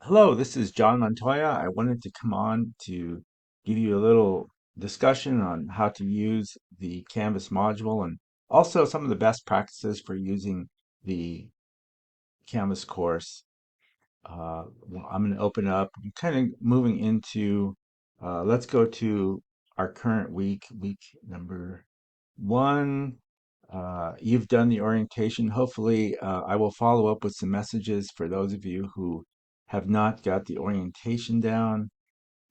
Hello, this is John Montoya. I wanted to come on to give you a little discussion on how to use the Canvas module and also some of the best practices for using the Canvas course. I'm going to open up. I'm kind of moving into, let's go to our current week number one. You've done the orientation. Hopefully, I will follow up with some messages for those of you who have not got the orientation down.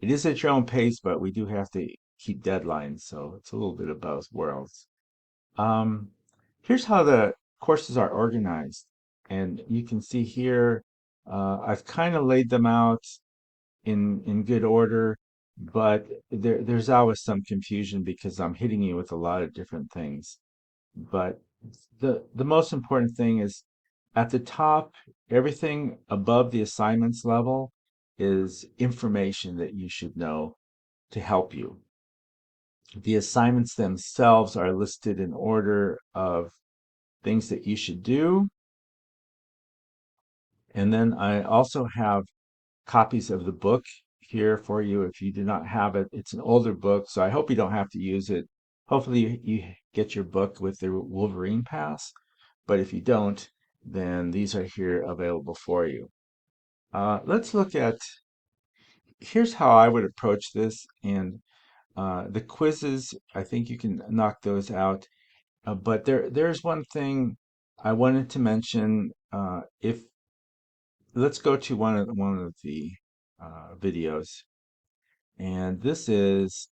It is at your own pace, but we do have to keep deadlines, so it's a little bit of both worlds. Um, Here's how the courses are organized. And you can see here, I've kind of laid them out in good order, but there's always some confusion because I'm hitting you with a lot of different things. But the most important thing is at the top, everything above the assignments level is information that you should know to help you. The assignments themselves are listed in order of things that you should do. And then I also have copies of the book here for you if you do not have it. It's an older book, so I hope you don't have to use it. Hopefully, you get your book with the Wolverine Pass, but if you don't, then these are here available for you. Let's look at, here's how I would approach this, and the quizzes, I think you can knock those out. But there's one thing I wanted to mention. If Let's go to one of the videos, and these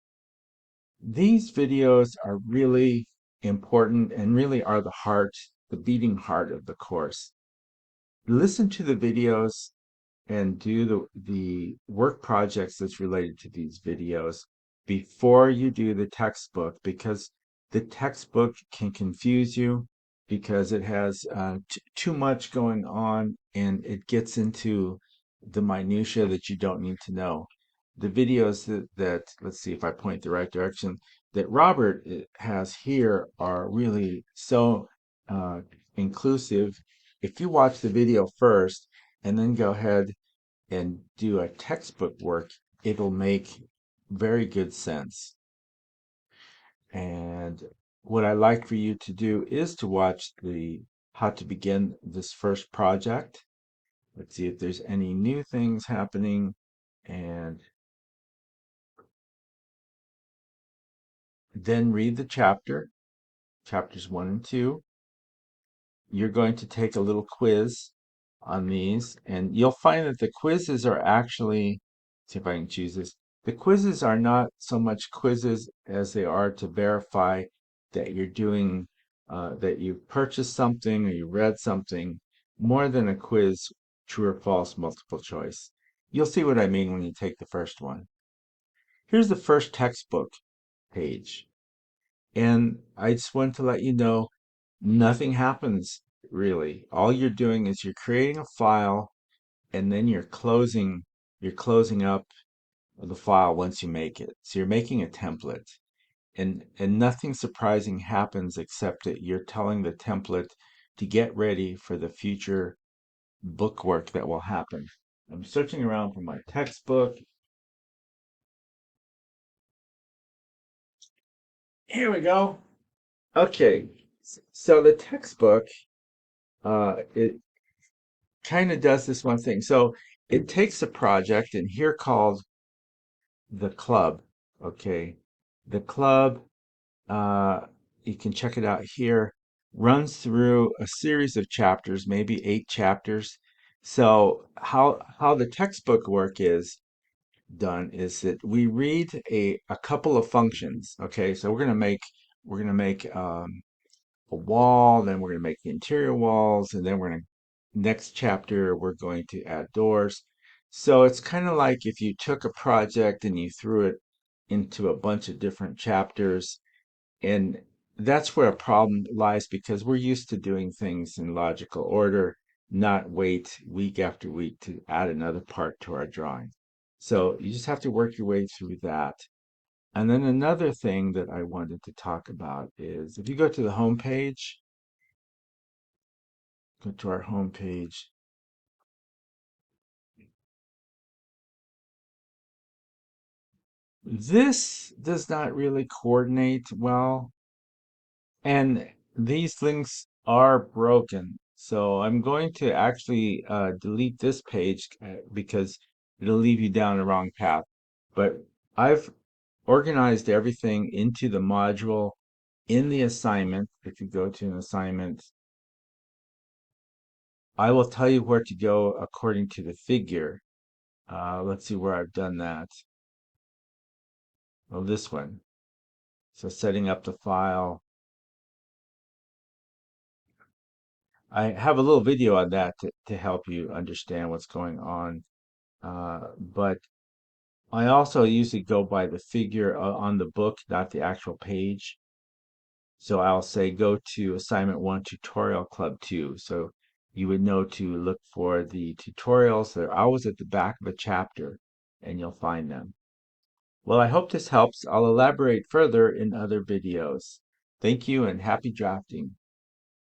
videos are really important and really are the heart, the beating heart of the course. Listen to the videos and do the work projects that's related to these videos before you do the textbook, because the textbook can confuse you because it has too much going on and it gets into the minutia that you don't need to know. The videos that let's see if I point the right direction, that Robert has here are really so uh, inclusive. If you watch the video first and then go ahead and do a textbook work, it'll make very good sense. And what I like for you to do is to watch the how to begin this first project. Let's see if there's any new things happening. And then read the chapters one and two. You're going to take a little quiz on these, and you'll find that the quizzes are actually, see if I can choose this. The quizzes are not so much quizzes as they are to verify that you're doing, that you've purchased something or you read something, more than a quiz, true or false, multiple choice. You'll see what I mean when you take the first one. Here's the first textbook page. And I just want to let you know nothing happens really. All you're doing is you're creating a file and then you're closing up the file once you make it. So you're making a template. And nothing surprising happens except that you're telling the template to get ready for the future bookwork that will happen. I'm searching around for my textbook. Here we go. Okay. So the textbook it kind of does this one thing. So it takes a project, and here called the club. Okay. The club, uh, you can check it out here, runs through a series of chapters, maybe 8 chapters. So how the textbook work is done is that we read a couple of functions. Okay, so we're gonna make a wall, then we're going to make the interior walls, and then we're going to, next chapter, we're going to add doors. So it's kind of like if you took a project and you threw it into a bunch of different chapters, and that's where a problem lies because we're used to doing things in logical order, not wait week after week to add another part to our drawing. So you just have to work your way through that. And then another thing that I wanted to talk about is if you go to the home page, go to our home page. This does not really coordinate well, and these links are broken. So I'm going to actually delete this page because it'll leave you down the wrong path. But I've organized everything into the module in the assignment. If you go to an assignment, I will tell you where to go according to the figure. Let's see where I've done that. Well, this one. So setting up the file. I have a little video on that to help you understand what's going on. But I also usually go by the figure on the book, not the actual page. So I'll say go to assignment 1, tutorial club 2. So you would know to look for the tutorials. They're always at the back of a chapter and you'll find them. Well, I hope this helps. I'll elaborate further in other videos. Thank you and happy drafting.